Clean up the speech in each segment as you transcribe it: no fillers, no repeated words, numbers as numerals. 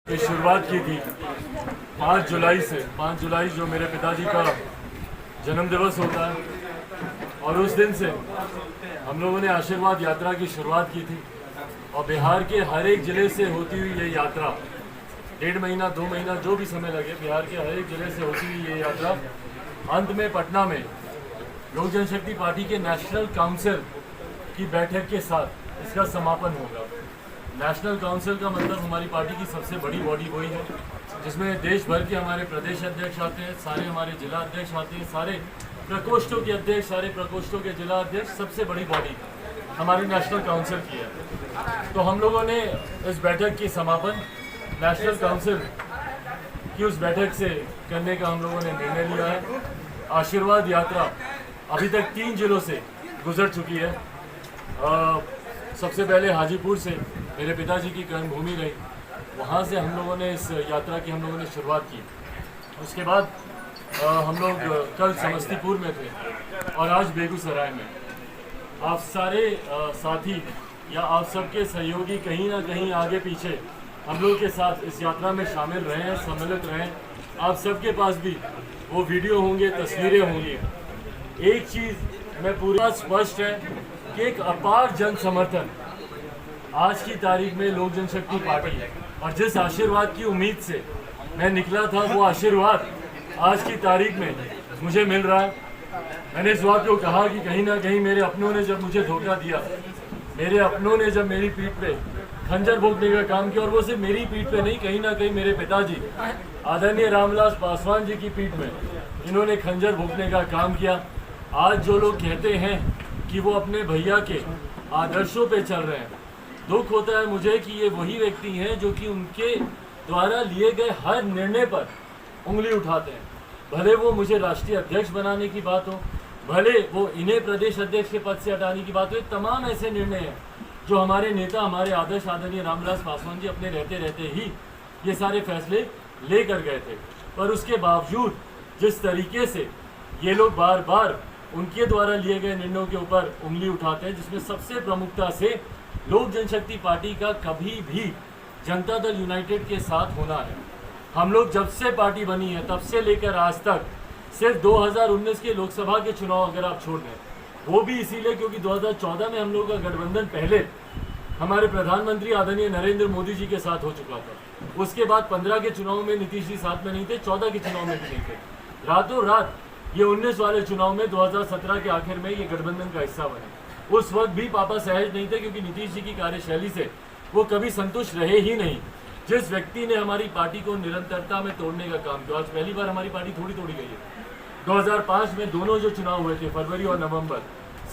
की शुरुआत की थी 5 जुलाई से। 5 जुलाई जो मेरे पिताजी का जन्म दिवस होता है, और उस दिन से हम लोगों ने आशीर्वाद यात्रा की शुरुआत की थी। और बिहार के हर एक ज़िले से होती हुई ये यात्रा 1.5 महीना 2 महीना जो भी समय लगे, बिहार के हर एक ज़िले से होती हुई ये यात्रा अंत में पटना में लोक जनशक्ति पार्टी के नेशनल काउंसिल की बैठक के साथ इसका समापन होगा। नेशनल काउंसिल का मतलब हमारी पार्टी की सबसे बड़ी बॉडी वही है जिसमें देश भर के हमारे प्रदेश अध्यक्ष आते हैं, सारे हमारे जिला अध्यक्ष आते हैं, सारे प्रकोष्ठों के अध्यक्ष, सारे प्रकोष्ठों के जिला अध्यक्ष, सबसे बड़ी बॉडी हमारी नेशनल काउंसिल की है। तो हम लोगों ने इस बैठक की समापन नेशनल काउंसिल की उस बैठक से करने का हम लोगों ने निर्णय लिया है। आशीर्वाद यात्रा अभी तक 3 जिलों से गुजर चुकी है। सबसे पहले हाजीपुर से मेरे पिताजी की कर्मभूमि रही, वहाँ से हम लोगों ने इस यात्रा की हम लोगों ने शुरुआत की। उसके बाद हम लोग कल समस्तीपुर में थे और आज बेगूसराय में। आप सारे साथी या आप सबके सहयोगी कहीं ना कहीं आगे पीछे हम लोग के साथ इस यात्रा में शामिल रहे हैं, सम्मिलित रहे हैं। आप सबके पास भी वो वीडियो होंगे, तस्वीरें होंगी। एक चीज़ में पूरा स्पष्ट है कि एक अपार जन समर्थन आज की तारीख में लोक जनशक्ति पार्टी है, और जिस आशीर्वाद की उम्मीद से मैं निकला था वो आशीर्वाद आज की तारीख में मुझे मिल रहा है। मैंने इस बात को कहा कि कहीं ना कहीं मेरे अपनों ने जब मुझे धोखा दिया, मेरे अपनों ने जब मेरी पीठ पे खंजर भोंकने का काम किया, और वो सिर्फ मेरी पीठ पे नहीं, कहीं ना कहीं मेरे पिताजी आदरणीय रामविलास पासवान जी की पीठ में इन्होंने खंजर भोंकने का काम किया। आज जो लोग कहते हैं कि वो अपने भैया के आदर्शों पे चल रहे हैं, दुख होता है मुझे कि ये वही व्यक्ति हैं जो कि उनके द्वारा लिए गए हर निर्णय पर उंगली उठाते हैं। भले वो मुझे राष्ट्रीय अध्यक्ष बनाने की बात हो, भले वो इन्हें प्रदेश अध्यक्ष के पद से हटाने की बात हो, तमाम ऐसे निर्णय हैं जो हमारे नेता, हमारे आदर्श आदरणीय रामविलास पासवान जी अपने रहते रहते ही ये सारे फैसले लेकर गए थे। पर उसके बावजूद जिस तरीके से ये लोग बार बार उनके द्वारा लिए गए निर्णयों के ऊपर उंगली उठाते हैं, जिसमें सबसे प्रमुखता से लोक जनशक्ति पार्टी का कभी भी जनता दल यूनाइटेड के साथ होना है। हम लोग जब से पार्टी बनी है तब से लेकर आज तक सिर्फ 2019 के लोकसभा के चुनाव अगर आप छोड़ दें, वो भी इसीलिए क्योंकि 2014 में हम लोग का गठबंधन पहले हमारे प्रधानमंत्री आदरणीय नरेंद्र मोदी जी के साथ हो चुका था। उसके बाद 15 के चुनाव में नीतीश जी साथ में नहीं थे, 14 के चुनाव में भी नहीं थे। रातों रात ये 19 वाले चुनाव में 2017 के आखिर में ये गठबंधन का हिस्सा बने। उस वक्त भी पापा सहज नहीं थे क्योंकि नीतीश जी की कार्यशैली से वो कभी संतुष्ट रहे ही नहीं। जिस व्यक्ति ने हमारी पार्टी को निरंतरता में तोड़ने का काम किया, आज पहली बार हमारी पार्टी थोड़ी तोड़ी गई है। 2005 में दोनों जो चुनाव हुए थे, फरवरी और नवंबर,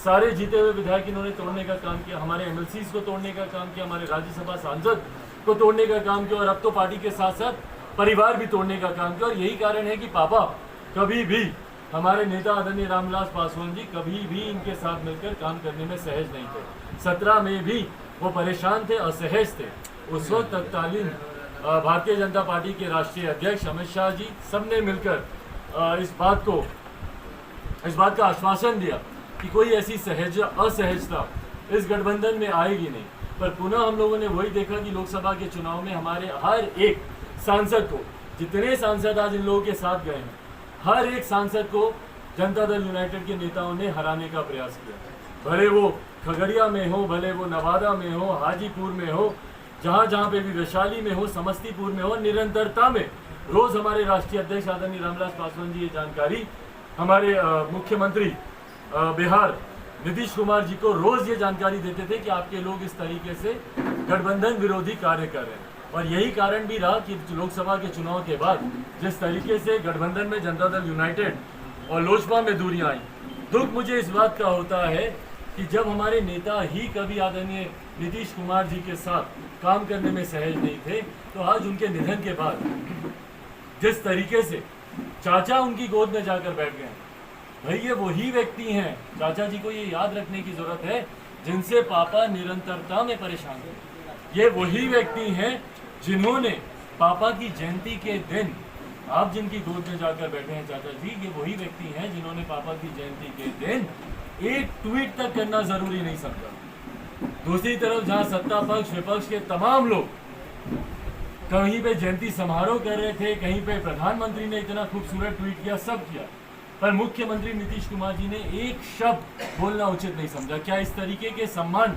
सारे जीते हुए विधायक इन्होंने तोड़ने का काम किया, हमारे MLCs को तोड़ने का काम किया, हमारे राज्यसभा सांसद को तोड़ने का काम किया, और अब तो पार्टी के साथ साथ परिवार भी तोड़ने का काम किया। और यही कारण है कि पापा कभी भी, हमारे नेता आदरणीय रामविलास पासवान जी कभी भी इनके साथ मिलकर काम करने में सहज नहीं थे। 17 में भी वो परेशान थे, असहज थे। उस वक्त तत्कालीन भारतीय जनता पार्टी के राष्ट्रीय अध्यक्ष अमित शाह जी सबने मिलकर इस बात का आश्वासन दिया कि कोई ऐसी असहजता इस गठबंधन में आएगी नहीं। पर पुनः हम लोगों ने वही देखा कि लोकसभा के चुनाव में हमारे हर एक सांसद को, जितने सांसद आज इन लोगों के साथ गए हैं, हर एक सांसद को जनता दल यूनाइटेड के नेताओं ने हराने का प्रयास किया। भले वो खगड़िया में हो, भले वो नवादा में हो, हाजीपुर में हो, जहाँ जहाँ पे भी, वैशाली में हो, समस्तीपुर में हो, निरंतरता में रोज हमारे राष्ट्रीय अध्यक्ष आदरणीय रामविलास पासवान जी ये जानकारी हमारे मुख्यमंत्री बिहार नीतीश कुमार जी को रोज ये जानकारी देते थे कि आपके लोग इस तरीके से गठबंधन विरोधी कार्य कर रहे हैं। और यही कारण भी रहा कि लोकसभा के चुनाव के बाद जिस तरीके से गठबंधन में जनता दल यूनाइटेड और लोजपा में दूरियां आई, दुख मुझे इस बात का होता है कि जब हमारे नेता ही कभी आदरणीय नीतीश कुमार जी के साथ काम करने में सहज नहीं थे, तो आज उनके निधन के बाद जिस तरीके से चाचा उनकी गोद में जाकर बैठ गए, भाई ये वही व्यक्ति हैं, चाचा जी को ये याद रखने की जरूरत है, जिनसे पापा निरंतरता में परेशान थे। ये वही व्यक्ति हैं जिन्होंने पापा की जयंती के दिन, आप जिनकी गोद में जाकर बैठे हैं चाचा जी, ये वही व्यक्ति हैं जिन्होंने पापा की जयंती के दिन एक ट्वीट तक करना जरूरी नहीं समझा। दूसरी तरफ जहां सत्ता पक्ष विपक्ष के तमाम लोग कहीं पे जयंती समारोह कर रहे थे, कहीं पे प्रधानमंत्री ने इतना खूबसूरत ट्वीट किया, सब किया, पर मुख्यमंत्री नीतीश कुमार जी ने एक शब्द बोलना उचित नहीं समझा। क्या इस तरीके के सम्मान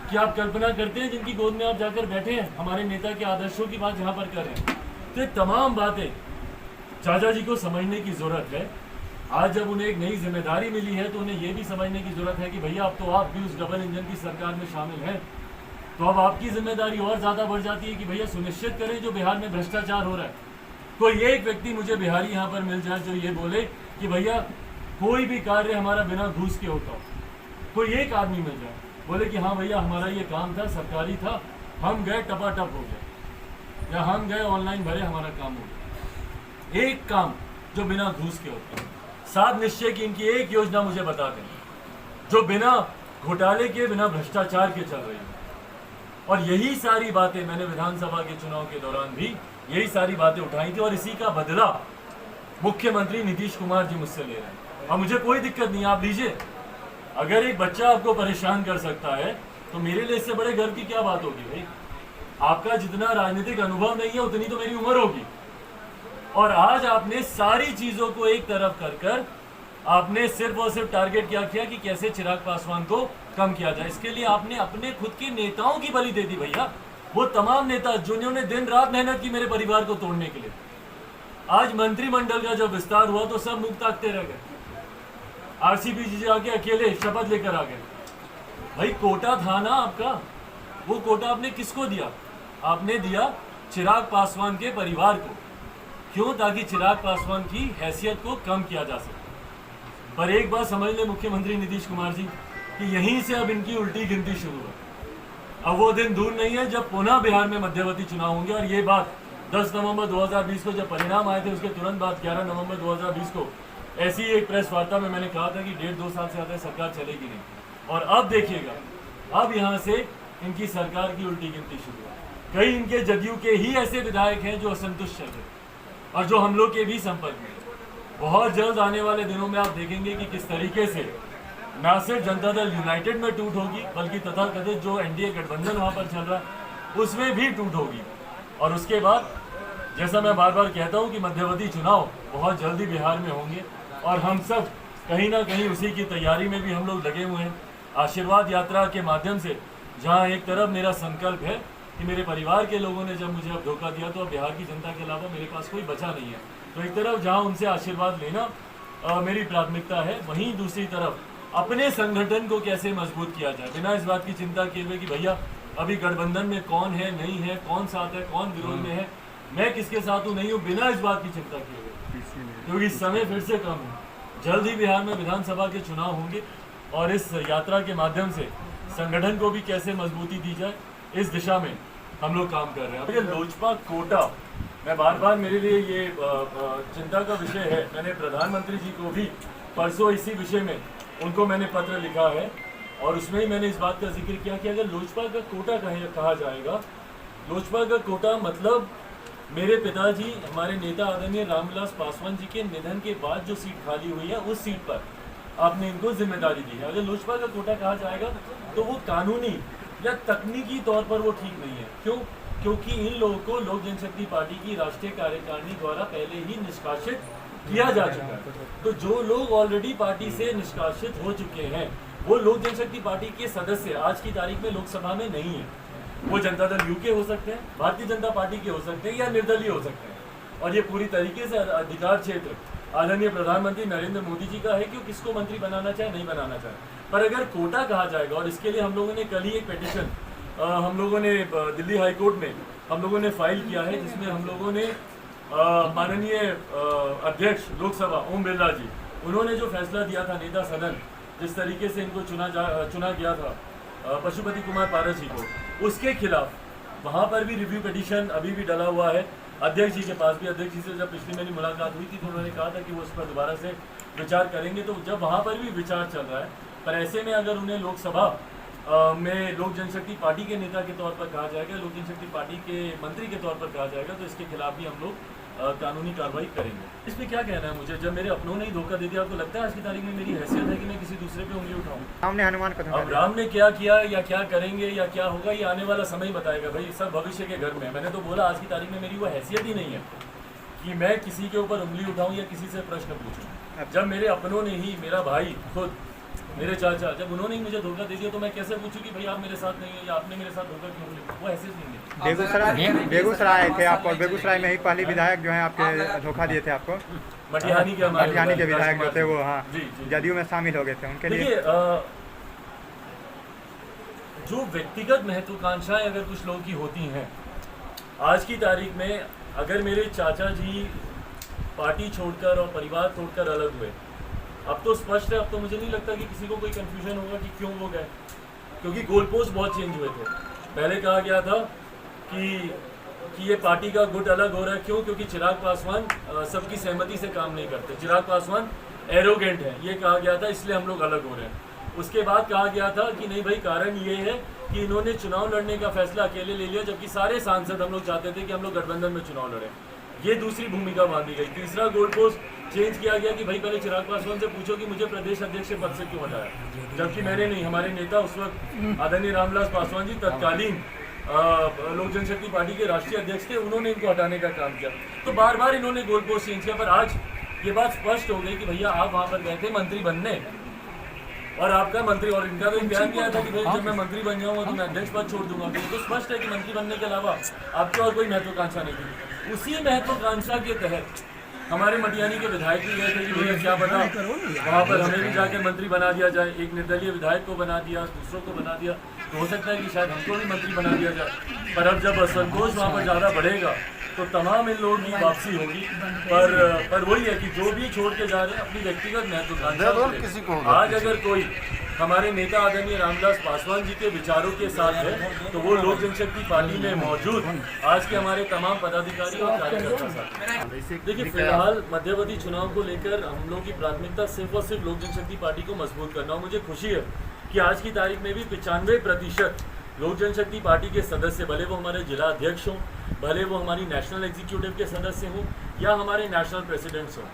की आप कल्पना करते हैं जिनकी गोद में आप जाकर बैठे हैं, हमारे नेता के आदर्शों की बात यहाँ पर कर रहे हैं? तो ये तमाम बातें चाचा जी को समझने की जरूरत है। आज जब उन्हें एक नई जिम्मेदारी मिली है तो उन्हें यह भी समझने की जरूरत है कि भैया अब तो आप भी उस डबल इंजन की सरकार में शामिल हैं, तो अब आपकी जिम्मेदारी और ज़्यादा बढ़ जाती है कि भैया सुनिश्चित करें जो बिहार में भ्रष्टाचार हो रहा है। कोई एक व्यक्ति मुझे बिहारी यहाँ पर मिल जाए जो ये बोले कि भैया कोई भी कार्य हमारा बिना घूस के होता हो, कोई एक आदमी मिल जाए बोले कि हाँ भैया हमारा ये काम था, सरकारी था, हम गए टपाटप हो गए, या हम गए ऑनलाइन भरे हमारा काम हो गया। एक काम जो बिना घूस के होता है। सात निश्चय की इनकी एक योजना मुझे बता दें जो बिना घोटाले के, बिना भ्रष्टाचार के चल रही है। और यही सारी बातें मैंने विधानसभा के चुनाव के दौरान भी यही सारी बातें उठाई थी और इसी का बदला मुख्यमंत्री नीतीश कुमार जी मुझसे ले रहे हैं। और मुझे कोई दिक्कत नहीं, आप लीजिए। अगर एक बच्चा आपको परेशान कर सकता है तो मेरे लिए इससे बड़े गर्व की क्या बात होगी भाई। आपका जितना राजनीतिक अनुभव नहीं है उतनी तो मेरी उम्र होगी। और आज आपने सारी चीजों को एक तरफ कर कर आपने सिर्फ और सिर्फ टारगेट क्या किया कि कैसे चिराग पासवान को कम किया जाए। इसके लिए आपने अपने खुद के नेताओं की बलि दे दी भैया। वो तमाम नेता जिन्होंने दिन रात मेहनत की मेरे परिवार को तोड़ने के लिए। आज मंत्रिमंडल का जब विस्तार हुआ तो सब मुंह ताकते रह गए। आरसीपी जी आके अकेले शपथ लेकर आ गए। भाई कोटा था ना आपका, वो कोटा आपने किसको दिया? आपने दिया चिराग पासवान के परिवार को। क्यों? ताकि चिराग पासवान की हैसियत को कम किया जा सके। पर एक बात समझ ले मुख्यमंत्री नीतीश कुमार जी कि यहीं से अब इनकी उल्टी गिनती शुरू है। अब वो दिन दूर नहीं है जब पुनः बिहार में मध्यवर्ती चुनाव होंगे। और ये बात 10 नवंबर 2020 को जब परिणाम आए थे उसके तुरंत बाद 11 नवंबर 2020 को ऐसी एक प्रेस वार्ता में मैंने कहा था कि 1.5-2 साल से ज़्यादा सरकार चलेगी नहीं। और अब देखिएगा, अब यहाँ से इनकी सरकार की उल्टी गिनती शुरू है। कई इनके जदयू के ही ऐसे विधायक हैं जो असंतुष्ट चल रहे और जो हम लोग के भी संपर्क में। बहुत जल्द आने वाले दिनों में आप देखेंगे कि किस तरीके से ना सिर्फ जनता दल यूनाइटेड में टूट होगी बल्कि तथाकथित जो एनडीए गठबंधन वहाँ पर चल रहा है उसमें भी टूट होगी। और उसके बाद जैसा मैं बार बार कहता हूँ कि मध्यवर्ती चुनाव बहुत जल्दी बिहार में होंगे और हम सब कहीं ना कहीं उसी की तैयारी में भी हम लोग लगे हुए हैं। आशीर्वाद यात्रा के माध्यम से जहाँ एक तरफ मेरा संकल्प है कि मेरे परिवार के लोगों ने जब मुझे अब धोखा दिया तो अब बिहार की जनता के अलावा मेरे पास कोई बचा नहीं है, तो एक तरफ जहाँ उनसे आशीर्वाद लेना मेरी प्राथमिकता है, वहीं दूसरी तरफ अपने संगठन को कैसे मजबूत किया जाए बिना इस बात की चिंता किए हुए कि भैया अभी गठबंधन में कौन है नहीं है, कौन साथ है कौन विरोध में है, मैं किसके साथ हूँ नहीं हूँ, बिना इस बात की चिंता किए हुए, क्योंकि समय फिर से कम है। जल्द ही बिहार में विधानसभा के चुनाव होंगे और इस यात्रा के माध्यम से संगठन को भी कैसे मजबूती दी जाए इस दिशा में हम लोग काम कर रहे हैं। लोजपा कोटा, मैं बार बार मेरे लिए ये चिंता का विषय है। मैंने प्रधानमंत्री जी को भी परसों इसी विषय में उनको मैंने पत्र लिखा है और उसमें ही मैंने इस बात का जिक्र किया कि अगर लोजपा का कोटा कहा जाएगा, लोजपा का कोटा मतलब मेरे पिताजी हमारे नेता आदरणीय रामविलास पासवान जी के निधन के बाद जो सीट खाली हुई है उस सीट पर आपने इनको जिम्मेदारी दी है। अगर लोजपा का कोटा कहा जाएगा तो वो कानूनी या तकनीकी तौर पर वो ठीक नहीं है। क्यों? क्योंकि इन लोगों को लोक जनशक्ति पार्टी की राष्ट्रीय कार्यकारिणी द्वारा पहले ही निष्कासित किया जा चुका है। तो जो लोग ऑलरेडी पार्टी से निष्कासित हो चुके हैं वो लोक जनशक्ति पार्टी के सदस्य आज की तारीख में लोकसभा में नहीं है। वो जनता दल यू के हो सकते हैं, भारतीय जनता पार्टी के हो सकते हैं या निर्दलीय हो सकते हैं। और ये पूरी तरीके से अधिकार क्षेत्र आदरणीय प्रधानमंत्री नरेंद्र मोदी जी का है कि वो किसको मंत्री बनाना चाहे नहीं बनाना चाहे। पर अगर कोटा कहा जाएगा, और इसके लिए हम लोगों ने कल ही एक पिटीशन हम लोगों ने दिल्ली हाई कोर्ट में हम लोगों ने फाइल किया है, जिसमें हम लोगों ने माननीय अध्यक्ष लोकसभा ओम बिरला जी, उन्होंने जो फैसला दिया था नेता सदन, जिस तरीके से इनको चुना गया था पशुपति कुमार पारस जी को, उसके खिलाफ वहाँ पर भी रिव्यू पिटीशन अभी भी डला हुआ है अध्यक्ष जी के पास भी। अध्यक्ष जी से जब पिछली मेरी मुलाकात हुई थी तो उन्होंने कहा था कि वो उस पर दोबारा से विचार करेंगे। तो जब वहाँ पर भी विचार चल रहा है, पर ऐसे में अगर उन्हें लोकसभा में लोक जनशक्ति पार्टी के नेता के तौर पर कहा जाएगा, लोक जनशक्ति पार्टी के मंत्री के तौर पर कहा जाएगा, तो इसके खिलाफ भी हम लोग कानूनी कार्रवाई करेंगे। इस पर क्या कहना है मुझे, जब मेरे अपनों ने ही धोखा दे दिया, आपको लगता है आज की तारीख में मेरी हैसियत है कि मैं किसी दूसरे पे उंगली उठाऊं? राम ने हनुमान को धोखा अब दिया। राम ने क्या किया या क्या करेंगे या क्या होगा, ये आने वाला समय ही बताएगा भाई, सब भविष्य के घर में। मैंने तो बोला आज की तारीख में मेरी वो हैसियत ही नहीं है कि मैं किसी के ऊपर उंगली उठाऊं या किसी से प्रश्न पूछूं। जब मेरे अपनों ने ही, मेरा भाई खुद, मेरे चाचा, जब उन्होंने ही मुझे धोखा दे दिया तो मैं कैसे पूछूं कि भाई आप मेरे साथ नहीं है या आपने मेरे साथ धोखा क्यों किया? वो हैसियत नहीं है। बेगूसराय थे आप, और बेगूसराय में ही पहली विधायक जो है आपके धोखा दिए थे आपको, मटिहानी के हमारे मटिहानी के विधायक जो थे वो, हाँ जी, जी। जदयू में शामिल हो गए थे। उनके लिए देखिए, जो व्यक्तिगत महत्वाकांक्षाएं अगर कुछ लोगों की होती हैं, आज की तारीख में अगर मेरे चाचा जी पार्टी छोड़कर और परिवार छोड़कर अलग हुए, अब तो स्पष्ट है, अब तो मुझे नहीं लगता कि किसी को कोई कंफ्यूजन होगा कि क्यों वो गए, क्योंकि गोल पोस्ट बहुत चेंज हुए थे। पहले कहा गया था कि ये पार्टी का गुट अलग हो रहा है, क्यों? क्योंकि चिराग पासवान सबकी सहमति से काम नहीं करते, चिराग पासवान एरोगेंट है, ये कहा गया था, इसलिए हम लोग अलग हो रहे हैं। उसके बाद कहा गया था कि नहीं भाई, कारण ये है कि इन्होंने चुनाव लड़ने का फैसला अकेले ले लिया, जबकि सारे सांसद हम लोग चाहते थे कि हम लोग गठबंधन में चुनाव लड़ें। ये दूसरी भूमिका बांधी गई। तीसरा गोल पोस्ट चेंज किया गया कि भाई पहले चिराग पासवान से पूछो कि मुझे प्रदेश अध्यक्ष पद से क्यों हटाया, जबकि मैंने नहीं, हमारे नेता उस वक्त आदरणीय रामविलास पासवान जी तत्कालीन लोक जनशक्ति पार्टी के राष्ट्रीय अध्यक्ष थे, उन्होंने इनको हटाने का काम किया। तो बार बार इन्होंने गोल पोस्ट चेंज किया, पर आज ये बात स्पष्ट हो गई कि भैया आप वहां पर गए थे मंत्री बनने, और आपका मंत्री, और इनका तो बयान किया था कि भाई जब मैं मंत्री बन जाऊंगा तो मैं अध्यक्ष पद छोड़ दूंगा। तो स्पष्ट है कि मंत्री बनने के अलावा आपकी और कोई महत्वाकांक्षा नहीं थी। उसी महत्वाकांक्षा के तहत हमारे मटिहानी के विधायक भी गए थे कि भैया क्या पता वहाँ पर हमें भी जाकर मंत्री बना दिया जाए। एक निर्दलीय विधायक को बना दिया, दूसरों को बना दिया, तो हो सकता है कि शायद हमको भी मंत्री बना दिया जाए। पर अब जब असंतोष वहाँ पर ज़्यादा बढ़ेगा तो तमाम इन लोगों की वापसी होगी। पर वही है कि जो भी छोड़ के जा रहे हैं अपनी व्यक्तिगत महत्वाकांक्षा, आज अगर कोई हमारे नेता आदरणीय रामविलास पासवान जी के विचारों के साथ है तो वो लोक जनशक्ति पार्टी में मौजूद आज के हमारे तमाम पदाधिकारी और कार्यकर्ता साथ। देखिए, फिलहाल मध्यवर्ती चुनाव को लेकर हम लोग की प्राथमिकता सिर्फ और सिर्फ लोक जनशक्ति पार्टी को मजबूत करना। और मुझे खुशी है कि आज की तारीख में भी 95% लोक जनशक्ति पार्टी के सदस्य, भले वो हमारे जिला अध्यक्ष हों, भले वो हमारी नेशनल एग्जीक्यूटिव के सदस्य हों या हमारे नेशनल प्रेसिडेंट्स हों,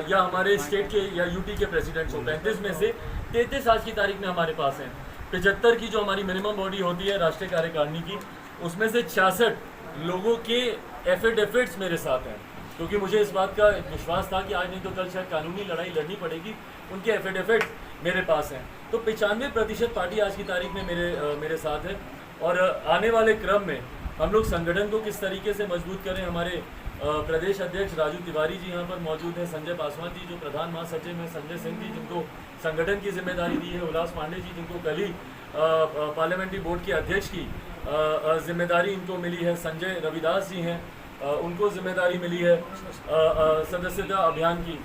या हमारे स्टेट के या यूटी के प्रेसिडेंट्स हों, 35 में से 33 आज की तारीख में हमारे पास हैं। 75 की जो हमारी मिनिमम बॉडी होती है राष्ट्रीय कार्यकारिणी की, उसमें से 66 लोगों के एफिडेविट्स मेरे साथ हैं, क्योंकि मुझे इस बात का विश्वास था कि आज नहीं तो कल शायद कानूनी लड़ाई लड़नी पड़ेगी। उनके एफिडेविट्स मेरे पास हैं। तो 95% पार्टी आज की तारीख में मेरे साथ है। और आने वाले क्रम में हम लोग संगठन को किस तरीके से मजबूत करें, हमारे प्रदेश अध्यक्ष राजू तिवारी जी यहाँ पर मौजूद हैं, संजय पासवान जी जो प्रधान महासचिव हैं, संजय सिंह जी जिनको संगठन की जिम्मेदारी दी है, उल्लास पांडे जी जिनको कल ही पार्लियामेंट्री बोर्ड के अध्यक्ष की जिम्मेदारी इनको मिली है, संजय रविदास जी हैं, उनको जिम्मेदारी मिली है सदस्यता अभियान की।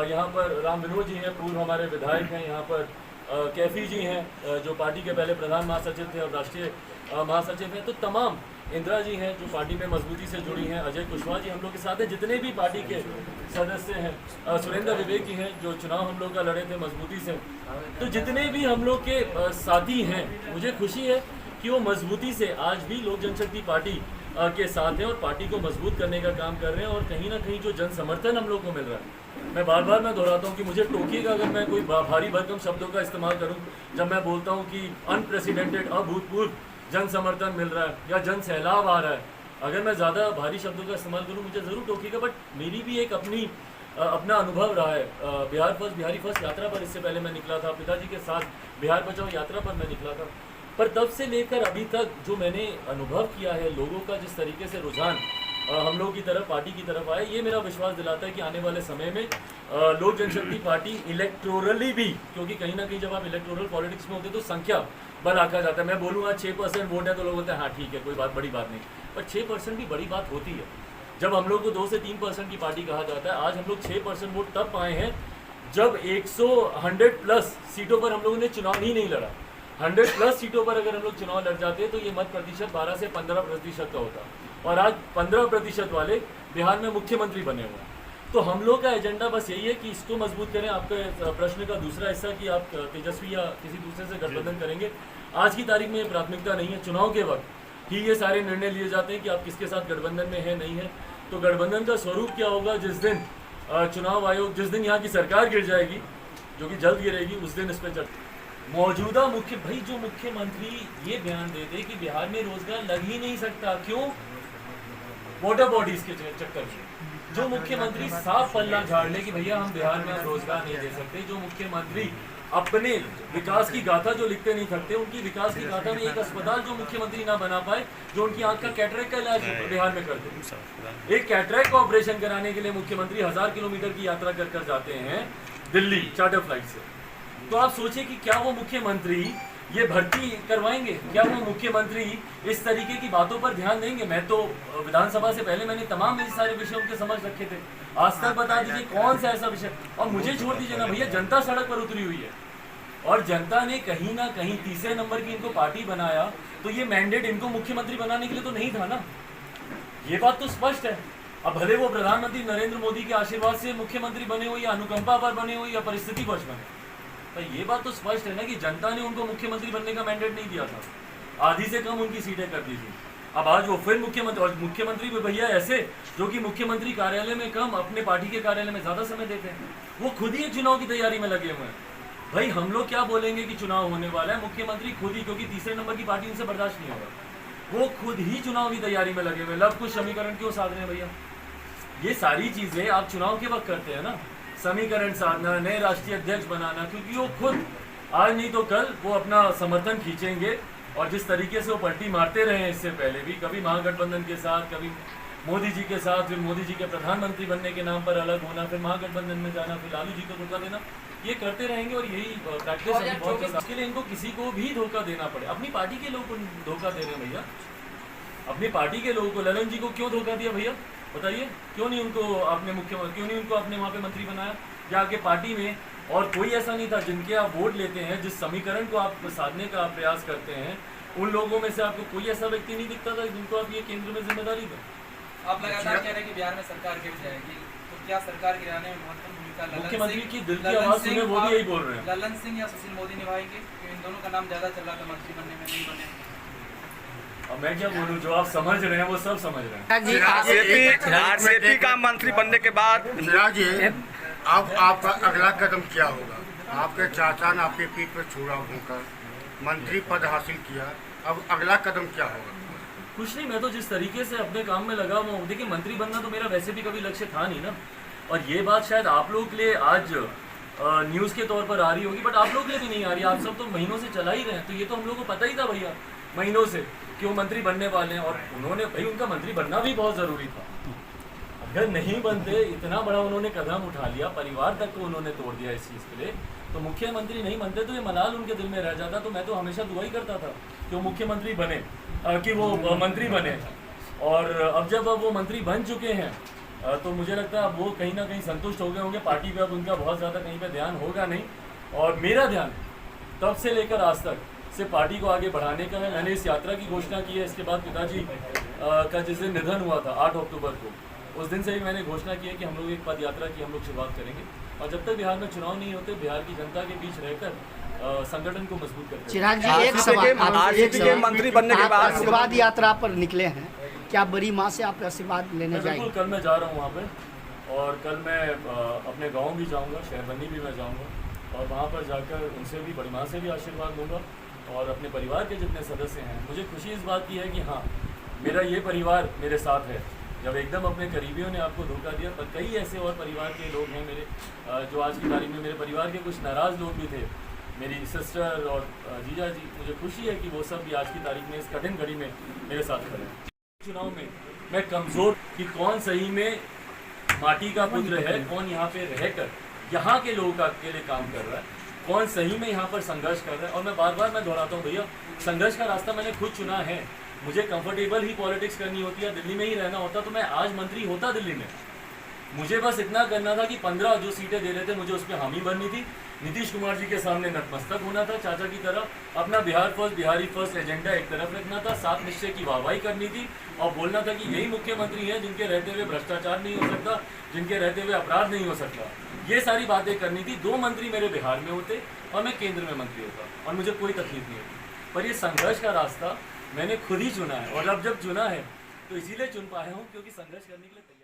यहाँ पर राम विनोद जी हैं, पूर्व हमारे विधायक हैं, यहाँ पर कैफी जी हैं जो पार्टी के पहले प्रधान महासचिव थे और राष्ट्रीय महासचिव हैं। तो तमाम इंदिरा जी हैं जो पार्टी में मजबूती से जुड़ी हैं, अजय कुशवाहा जी हम लोग के साथ हैं, जितने भी पार्टी के सदस्य हैं, सुरेंद्र विवेक जी हैं जो चुनाव हम लोग का लड़े थे मजबूती से। तो जितने भी हम लोग के साथी हैं, मुझे खुशी है कि वो मजबूती से आज भी लोक जनशक्ति पार्टी के साथ हैं और पार्टी को मजबूत करने का काम कर रहे हैं। और कहीं ना कहीं जो जन समर्थन हम लोग को मिल रहा है, मैं बार बार दोहराता हूँ कि मुझे टोकिएगा अगर मैं कोई भारी भरकम शब्दों का इस्तेमाल करूँ जब मैं बोलता हूँ कि अनप्रेसिडेंटेड, अभूतपूर्व जन समर्थन मिल रहा है या जन सैलाब आ रहा है। अगर मैं ज़्यादा भारी शब्दों का इस्तेमाल करूँ मुझे ज़रूर टोकिएगा, बट मेरी भी एक अपना अनुभव रहा है। बिहारी फर्स्ट यात्रा पर इससे पहले मैं निकला था, पिताजी के साथ बिहार बचाओ यात्रा पर मैं निकला था। पर तब से लेकर अभी तक जो मैंने अनुभव किया है, लोगों का जिस तरीके से रुझान हम लोग की तरफ, पार्टी की तरफ आए, ये मेरा विश्वास दिलाता है कि आने वाले समय में लोक जनशक्ति पार्टी इलेक्टोरली भी, क्योंकि कहीं ना कहीं जब आप इलेक्टोरल पॉलिटिक्स में होते हैं तो संख्या बल आका जाता है। मैं बोलूँगा 6% वोट है तो लोग बोलते हैं हाँ ठीक है, कोई बड़ी बात नहीं, पर 6% भी बड़ी बात होती है। जब हम लोग को 2 से 3% की पार्टी कहा जाता है, आज हम लोग 6% वोट तब पाए हैं जब 100+ सीटों पर हम लोगों ने चुनाव ही नहीं लड़ा। 100+ सीटों पर अगर हम लोग चुनाव लड़ जाते तो ये मत प्रतिशत 12 से 15% का होता, और आज 15% वाले बिहार में मुख्यमंत्री बने हुए हैं। तो हम लोग का एजेंडा बस यही है कि इसको मजबूत करें। आपके प्रश्न का दूसरा हिस्सा कि आप तेजस्वी या किसी दूसरे से गठबंधन करेंगे, आज की तारीख में ये प्राथमिकता नहीं है। चुनाव के वक्त ही ये सारे निर्णय लिए जाते हैं कि आप किसके साथ गठबंधन में है नहीं है। तो गठबंधन का स्वरूप क्या होगा जिस दिन चुनाव आयोग, जिस दिन यहाँ की सरकार गिर जाएगी, जो कि जल्द गिरेगी, उस दिन इस पर मौजूदा जो मुख्यमंत्री ये बयान दे दे कि बिहार में रोजगार लग ही नहीं सकता, क्यों? वाटर बॉडीज के चक्कर में। जो मुख्यमंत्री साफ पल्ला झाड़ ले कि भैया हम बिहार में रोजगार नहीं दे सकते, जो मुख्यमंत्री अपने विकास की गाथा जो लिखते नहीं थकते, उनकी विकास की गाथा में एक अस्पताल जो मुख्यमंत्री ना बना पाए, जो उनकी आंख का कैटरेक्ट का इलाज बिहार में करते, एक कैटरेक्ट का ऑपरेशन कराने के लिए मुख्यमंत्री 1000 किलोमीटर की यात्रा कर जाते हैं दिल्ली चार्टर फ्लाइट से। तो आप सोचिए कि क्या वो मुख्यमंत्री ये भर्ती करवाएंगे? क्या वो मुख्यमंत्री इस तरीके की बातों पर ध्यान देंगे? मैं तो विधानसभा से पहले मैंने तमाम ये सारे विषय उनके समझ रखे थे। आज तक बता दीजिए कौन सा ऐसा विषय, और मुझे छोड़ दीजिए ना भैया, जनता सड़क पर उतरी हुई है और जनता ने कहीं ना कहीं तीसरे नंबर की इनको पार्टी बनाया, तो ये मैंडेट इनको मुख्यमंत्री बनाने के लिए तो नहीं था ना, ये बात तो स्पष्ट है। अब भले वो प्रधानमंत्री नरेंद्र मोदी के आशीर्वाद से मुख्यमंत्री बने हो या अनुकंपा पर बने हो या परिस्थिति वश बने, तो ये बात तो स्पष्ट है ना कि जनता ने उनको मुख्यमंत्री बनने का मैंडेट नहीं दिया था, आधी से कम उनकी सीटें कर दी थी। अब आज वो फिर मुख्यमंत्री, और मुख्यमंत्री भी भैया ऐसे जो कि मुख्यमंत्री कार्यालय में कम, अपने पार्टी के कार्यालय में ज्यादा समय देते हैं, वो खुद ही चुनाव की तैयारी में लगे हुए हैं। भाई हम लोग क्या बोलेंगे कि चुनाव होने वाला है, मुख्यमंत्री खुद ही, क्योंकि तीसरे नंबर की पार्टी उनसे बर्दाश्त नहीं होगा, वो खुद ही चुनाव की तैयारी में लगे हुए। लव कुछ समीकरण क्यों साध रहे हैं भैया? ये सारी चीजें आप चुनाव के वक्त करते हैं ना, समीकरण साधना, नए राष्ट्रीय अध्यक्ष बनाना, क्योंकि वो खुद आज नहीं तो कल वो अपना समर्थन खींचेंगे। और जिस तरीके से वो पलटी मारते रहे हैं इससे पहले भी, कभी महागठबंधन के साथ, कभी मोदी जी के साथ, फिर मोदी जी के प्रधानमंत्री बनने के नाम पर अलग होना, फिर महागठबंधन में जाना, फिर लालू जी को धोखा देना, ये करते रहेंगे। और यही प्रैक्टिस है बहुत, इसके लिए इनको किसी को भी धोखा देना पड़े। अपनी पार्टी के लोग को धोखा दे रहे हैं भैया, अपनी पार्टी के लोगों को। ललन जी को क्यों धोखा दिया भैया बताइए? क्यों नहीं उनको आपने मुख्यमंत्री, क्यों नहीं उनको आपने वहाँ पे मंत्री बनाया? या आपके पार्टी में और कोई ऐसा नहीं था जिनके आप वोट लेते हैं, जिस समीकरण को आप साधने का प्रयास करते हैं, उन लोगों में से आपको कोई ऐसा व्यक्ति नहीं दिखता था जिनको आप ये केंद्र में जिम्मेदारी दें? आप लगातार कह रहे हैं कि बिहार में सरकार गिर जाएगी, तो क्या सरकार गिराने में महत्वपूर्ण भूमिका मुख्यमंत्री की दिल की आवाज सुने, वो भी यही बोल रहे हैं। ललन सिंह या सुशील मोदी निभाएंगे? इन दोनों का नाम ज्यादा चल रहा था मंत्री बनने में, नहीं बने। अब मैं क्या बोलूं, जो आप समझ रहे हैं वो सब समझ रहे हैं। आरसीपी का मंत्री बनने के बाद चिराग जी, अब आपका अगला कदम क्या होगा? आपके चाचा ने आपके पीठ पर छुरा होकर मंत्री पद हासिल किया, अब अगला कदम क्या होगा? कुछ नहीं, मैं तो जिस तरीके से अपने काम में लगा हुआ हूँ, देखिए मंत्री बनना तो मेरा वैसे भी कभी लक्ष्य था नहीं ना, और ये बात शायद आप लोग के लिए आज न्यूज़ के तौर पर आ रही होगी, बट आप लोग के लिए भी नहीं आ रही। आप सब तो महीनों से चला ही रहे हैं, तो ये तो हम लोग को पता ही था भैया महीनों से कि वो मंत्री बनने वाले हैं। और उन्होंने, भाई उनका मंत्री बनना भी बहुत ज़रूरी था, अगर नहीं बनते, इतना बड़ा उन्होंने कदम उठा लिया, परिवार तक को उन्होंने तोड़ दिया इस चीज़ के लिए, तो मुख्यमंत्री नहीं बनते तो ये मलाल उनके दिल में रह जाता। तो मैं तो हमेशा दुआ ही करता था कि वो मुख्यमंत्री बने, कि वो मंत्री बने। और अब जब वो मंत्री बन चुके हैं तो मुझे लगता है अब वो कहीं ना कहीं संतुष्ट हो गए होंगे, पार्टी पे अब उनका बहुत ज़्यादा कहीं पे ध्यान होगा नहीं। और मेरा ध्यान तब से लेकर आज तक से पार्टी को आगे बढ़ाने का है। मैंने इस यात्रा की घोषणा की है, इसके बाद पिताजी का जिस दिन निधन हुआ था 8 अक्टूबर को, उस दिन से ही मैंने घोषणा की है कि हम लोग एक पद यात्रा की हम लोग शुरुआत करेंगे। और जब तक बिहार में चुनाव नहीं होते, बिहार की जनता के बीच रहकर संगठन को मजबूत करते हैं। चिराग जी, एक सवाल, मंत्री बनने के बाद आशीर्वाद यात्रा पर निकले हैं, क्या बड़ी माँ से आप आशीर्वाद लेने जाएंगे? बिल्कुल, कल मैं जा रहा हूँ वहाँ पे, और कल मैं अपने गांव भी जाऊँगा, शहरबंदी भी मैं जाऊँगा, और वहाँ पर जाकर उनसे भी, बड़ी माँ से भी आशीर्वाद लूँगा, और अपने परिवार के जितने सदस्य हैं। मुझे खुशी इस बात की है कि हाँ, मेरा ये परिवार मेरे साथ है। जब एकदम अपने करीबियों ने आपको धोखा दिया, पर कई ऐसे और परिवार के लोग हैं मेरे, जो आज की तारीख में, मेरे परिवार के कुछ नाराज़ लोग भी थे, मेरी सिस्टर और जीजा जी। मुझे खुशी है कि वो सब भी आज की तारीख में इस कठिन घड़ी में मेरे साथ खड़े हैं। चुनाव में मैं कमज़ोर कि कौन सही में माटी का पुत्र है, कौन यहाँ पे रहकर यहाँ के लोगों के लिए काम कर रहा है, कौन सही में यहाँ पर संघर्ष कर रहा है। और मैं बार बार दोहराता हूँ भैया, संघर्ष का रास्ता मैंने खुद चुना है। मुझे कंफर्टेबल ही पॉलिटिक्स करनी होती है, दिल्ली में ही रहना होता तो मैं आज मंत्री होता दिल्ली में। मुझे बस इतना करना था कि 15 जो सीटें दे रहे थे मुझे उस पर हामी भरनी थी, नीतीश कुमार जी के सामने नतमस्तक होना था चाचा की तरह, अपना Bihar first, Bihari first agenda एक तरफ रखना था, सात निश्चय की वाहवाही करनी थी, और बोलना था कि यही मुख्यमंत्री हैं जिनके रहते हुए भ्रष्टाचार नहीं हो सकता, जिनके रहते हुए अपराध नहीं हो सकता। ये सारी बातें करनी थी। 2 मंत्री मेरे बिहार में होते और मैं केंद्र में मंत्री होता, और मुझे कोई तकलीफ नहीं होती। पर ये संघर्ष का रास्ता मैंने खुद ही चुना है, और अब जब चुना है तो इसीलिए चुन पाया हूँ क्योंकि संघर्ष करने के लिए तैयार